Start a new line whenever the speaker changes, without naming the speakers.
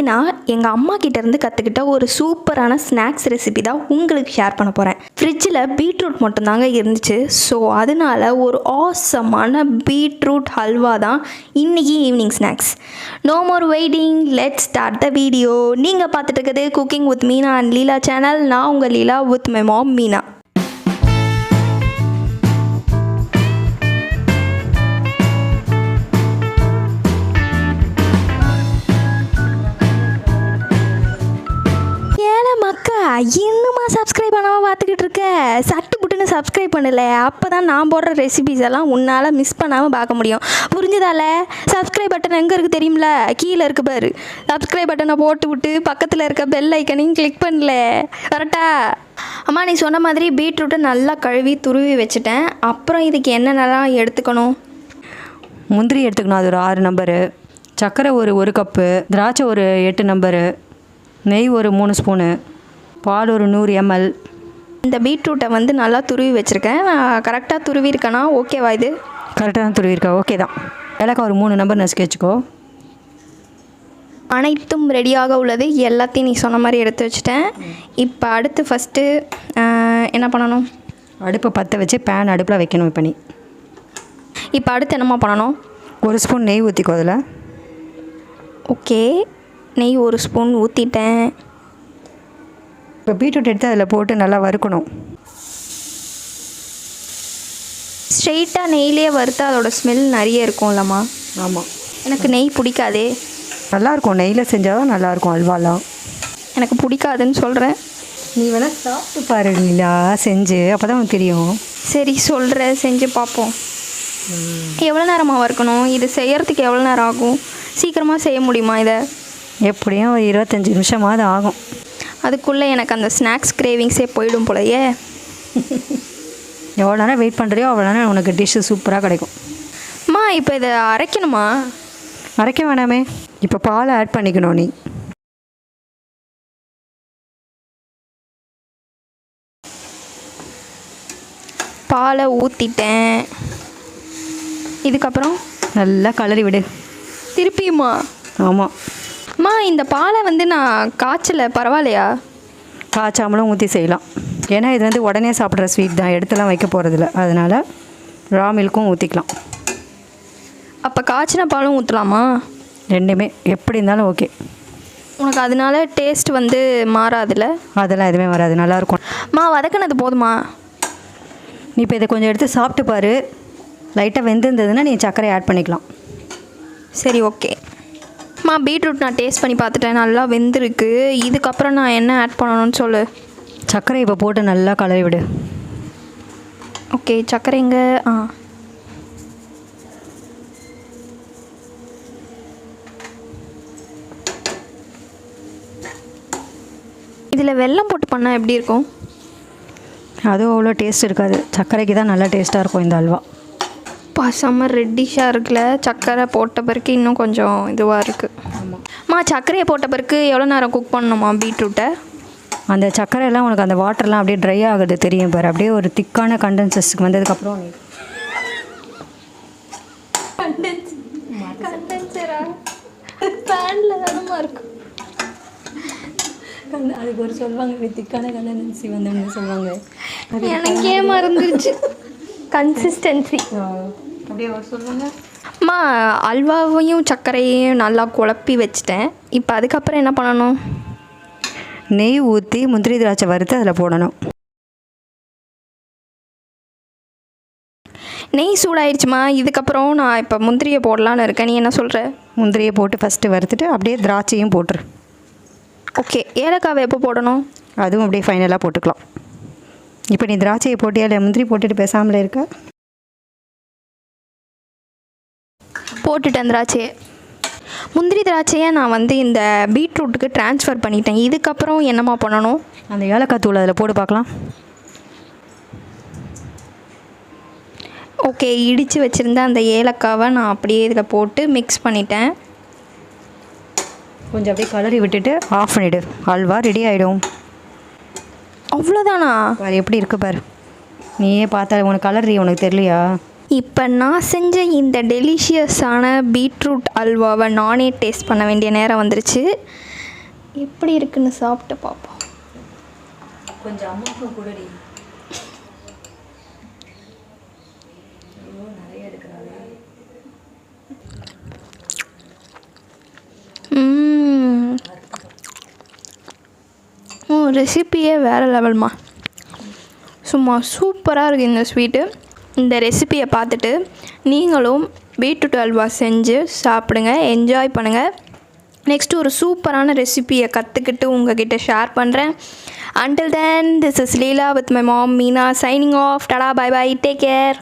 இன்றைக்கி நான் எங்கள் அம்மா கிட்டேருந்து கற்றுக்கிட்ட ஒரு சூப்பரான ஸ்நாக்ஸ் ரெசிபி தான் உங்களுக்கு ஷேர் பண்ண போகிறேன். ஃப்ரிட்ஜில் பீட்ரூட் மட்டும்தாங்க இருந்துச்சு. ஸோ அதனால் ஒரு ஆசமான பீட்ரூட் ஹல்வா தான் இன்றைக்கி evening snacks. No more waiting, let's start the video. நீங்கள் பார்த்துட்டு இருக்கிறது cooking with Meena and Leela channel. நான் உங்கள் Leela with my mom Meena. இன்னுமா சப்ஸ்கிரைப் பண்ணாமல் பார்த்துக்கிட்டு இருக்க? சட்டு புட்டுன்னு சப்ஸ்கிரைப் பண்ணல. அப்போ தான் நான் போடுற ரெசிபிஸ் எல்லாம் உன்னால் மிஸ் பண்ணாமல் பார்க்க முடியும். புரிஞ்சுதால? சப்ஸ்கிரைப் பட்டன் எங்கே இருக்குது தெரியுமில? கீழே இருக்கு பாரு. சப்ஸ்கிரைப் பட்டனை போட்டு விட்டு பக்கத்தில் இருக்க பெல் ஐக்கனையும் கிளிக் பண்ணல. கரெக்டா? அம்மா, நீ சொன்ன மாதிரி பீட்ரூட்டை நல்லா கழுவி துருவி வச்சுட்டேன். அப்புறம் இதுக்கு என்னென்னலாம் எடுத்துக்கணும்?
முந்திரி எடுத்துக்கணும், அது ஒரு 6 நம்பரு. சர்க்கரை ஒரு கப்பு, திராட்சை ஒரு 8 நம்பரு, நெய் ஒரு 3 ஸ்பூனு, பால் ஒரு 100 ml.
இந்த பீட்ரூட்டை வந்து நல்லா துருவி வச்சுருக்கேன். நான் கரெக்டாக துருவி இருக்கேனா? ஓகேவா? இது
கரெக்டாக தான் துருவிருக்கா? ஓகே தான். ஏலக்காய் ஒரு 3 நம்பர் நசுக்கி வச்சுக்கோ.
அனைத்தும் ரெடியாக உள்ளது. எல்லாத்தையும் நீ சொன்ன மாதிரி எடுத்து வச்சுட்டேன். இப்போ அடுத்து ஃபஸ்ட்டு என்ன பண்ணணும்?
அடுப்பை பற்ற வச்சு பேன் அடுப்பில் வைக்கணும்.
இப்போ அடுத்து என்னம்மா பண்ணணும்?
1 ஸ்பூன் நெய் ஊற்றிக்கோ அதில்.
ஓகே, நெய் 1 ஸ்பூன் ஊற்றிட்டேன்.
இப்போ பீட்ரூட் எடுத்து அதில் போட்டு நல்லா வறுக்கணும்.
ஸ்ட்ரெயிட்டாக நெய்லேயே வறுத்தா அதோடய ஸ்மெல் நிறைய இருக்கும்லம்மா?
ஆமாம்,
எனக்கு நெய் பிடிக்காதே.
நல்லாயிருக்கும், நெய்யில் செஞ்சால் தான் நல்லாயிருக்கும் அல்வாலாம்.
எனக்கு பிடிக்காதுன்னு சொல்கிறேன்.
நீ வேணால் சாப்பிட்டு பாரு லீலா, செஞ்சு அப்போ தான் உனக்கு தெரியும்.
சரி சொல்கிறேன், செஞ்சு பார்ப்போம். எவ்வளோ நேரமாக வறுக்கணும்? இது செய்கிறதுக்கு எவ்வளோ நேரம் ஆகும்? சீக்கிரமாக செய்ய முடியுமா இதை?
எப்படியும் ஒரு 25 நிமிஷமாவது ஆகும்.
அதுக்குள்ளே எனக்கு அந்த ஸ்நாக்ஸ் கிரேவிங்ஸே போயிடும் போலையே.
எவ்வளோ நேரம் வெயிட் பண்ணுறியோ அவ்வளோ நேரம் உனக்கு டிஷ்ஷு சூப்பராக கிடைக்கும்.
அம்மா, இப்போ இதை அரைக்கணுமா?
அரைக்க வேணாமே, இப்போ பாலை ஆட் பண்ணிக்கணும். நீ
பாலை ஊற்றிட்டேன். இதுக்கப்புறம்
நல்லா கலரி விடு.
திருப்பியுமா?
ஆமாம்.
அம்மா, இந்த பாலை வந்து நான் காய்ச்சல, பரவாயில்லையா?
காய்ச்சாமலும் ஊற்றி செய்யலாம். ஏன்னா இது வந்து உடனே சாப்பிட்ற ஸ்வீட் தான், எடுத்துலாம் வைக்க போகிறதில்ல. அதனால் ரா மில்க்கும் ஊற்றிக்கலாம்.
அப்போ காய்ச்சின பாலும் ஊற்றலாமா?
ரெண்டுமே எப்படி இருந்தாலும் ஓகே.
உனக்கு அதனால டேஸ்ட் வந்து மாறாதுல்ல?
அதெல்லாம் எதுவுமே வராது, நல்லாயிருக்கும்.
அம்மா, வதக்கினது போதுமா?
நீ இப்போ இதை கொஞ்சம் எடுத்து சாப்பிட்டு பாரு. லைட்டாக வெந்திருந்ததுன்னா நீ சர்க்கரை ஆட் பண்ணிக்கலாம்.
சரி, ஓகே. அம்மா, பீட்ரூட் நான் டேஸ்ட் பண்ணி பார்த்துட்டேன், நல்லா வெந்திருக்கு. இதுக்கப்புறம் நான் என்ன ஆட் பண்ணணும்னு சொல்லு.
சர்க்கரை இப்போ போட்டு நல்லா கலரி விடு.
ஓகே, சர்க்கரை எங்கே? இதில் வெல்லம் போட்டு பண்ணால் எப்படி இருக்கும்?
அதுவும் அவ்வளோ டேஸ்ட் இருக்காது, சர்க்கரைக்கு தான் நல்லா டேஸ்ட்டாக இருக்கும் இந்த அல்வா.
செம்ம ரெட்டிஷாக இருக்குல்ல? சர்க்கரை போட்ட பிறகு இன்னும் கொஞ்சம் இதுவாக இருக்குது. அம்மா, சர்க்கரையை போட்ட பிறகு எவ்வளோ நேரம் குக் பண்ணணுமா பீட்ரூட்டை?
அந்த சர்க்கரையெல்லாம் உனக்கு அந்த வாட்டர்லாம் அப்படியே ட்ரை ஆகுது தெரியும் பாரு. அப்படியே ஒரு திக்கான கண்டென்சஸ்க்கு வந்ததுக்கப்புறம் நீ அதுக்கு ஒரு சொல்லுவாங்க, திக்கான கண்டென்சி வந்தோம்னு சொல்லுவாங்க.
எனக்கே மறந்துருச்சு கன்சிஸ்டன்சி.
அப்படியே ஒரு சொல்லுவாங்க.
அம்மா, அல்வாவையும் சர்க்கரையையும் நல்லா குழப்பி வச்சுட்டேன். இப்போ அதுக்கப்புறம் என்ன பண்ணணும்?
நெய் ஊற்றி முந்திரி திராட்சை வறுத்து அதில் போடணும்.
நெய் சூடாயிடுச்சுமா. இதுக்கப்புறம் நான் இப்போ முந்திரியை போடலான்னு இருக்கேன். நீ என்ன சொல்கிற?
முந்திரியை போட்டு ஃபஸ்ட்டு வறுத்துட்டு அப்படியே திராட்சையும் போட்டுரு.
ஓகே, ஏலக்காவை எப்போ போடணும்?
அதுவும் அப்படியே ஃபைனலாக போட்டுக்கலாம். இப்போ நீ திராட்சையை போட்டியா இல்லை முந்திரி போட்டுட்டு பேசாமலே இருக்க?
போட்டுட்டேன் திராட்சையை. முந்திரி திராட்சையை நான் வந்து இந்த பீட்ரூட்டுக்கு ட்ரான்ஸ்ஃபர் பண்ணிட்டேன். இதுக்கப்புறம் என்னம்மா பண்ணணும்?
அந்த ஏலக்காய் தூள் அதில் போட்டு பார்க்கலாம்.
ஓகே, இடித்து வச்சுருந்த அந்த ஏலக்காவை நான் அப்படியே இதில் போட்டு மிக்ஸ் பண்ணிட்டேன்.
கொஞ்சம் அப்படியே கலரி விட்டுட்டு ஆஃப் பண்ணிவிடு. அல்வா ரெடி ஆகிடும்.
அவ்வளோதானா?
பாரு எப்படி இருக்குது பாரு. நீயே பார்த்தா உனக்கு கலரி உனக்கு தெரியலையா?
இப்போ நான் செஞ்ச இந்த டெலிஷியஸான பீட்ரூட் அல்வாவை நானே டேஸ்ட் பண்ண வேண்டிய நேரம் வந்துருச்சு. எப்படி இருக்குன்னு சாப்பிட்டு பார்ப்போம்.
கொஞ்சம் அம்மாவுக்கு கூடடி
ரெசிப்பியே வேறு லெவல்மா. சும்மா சூப்பராக இருக்குது இந்த ஸ்வீட்டு. இந்த ரெசிப்பியை பார்த்துட்டு நீங்களும் பீட்ரூட் அல்வா செஞ்சு சாப்பிடுங்க, என்ஜாய் பண்ணுங்கள். நெக்ஸ்ட்டு ஒரு சூப்பரான ரெசிப்பியை கற்றுக்கிட்டு உங்ககிட்ட ஷேர் பண்ணுறேன். Until then, this is Leela with my mom Meena signing off. Tada, bye bye, take care.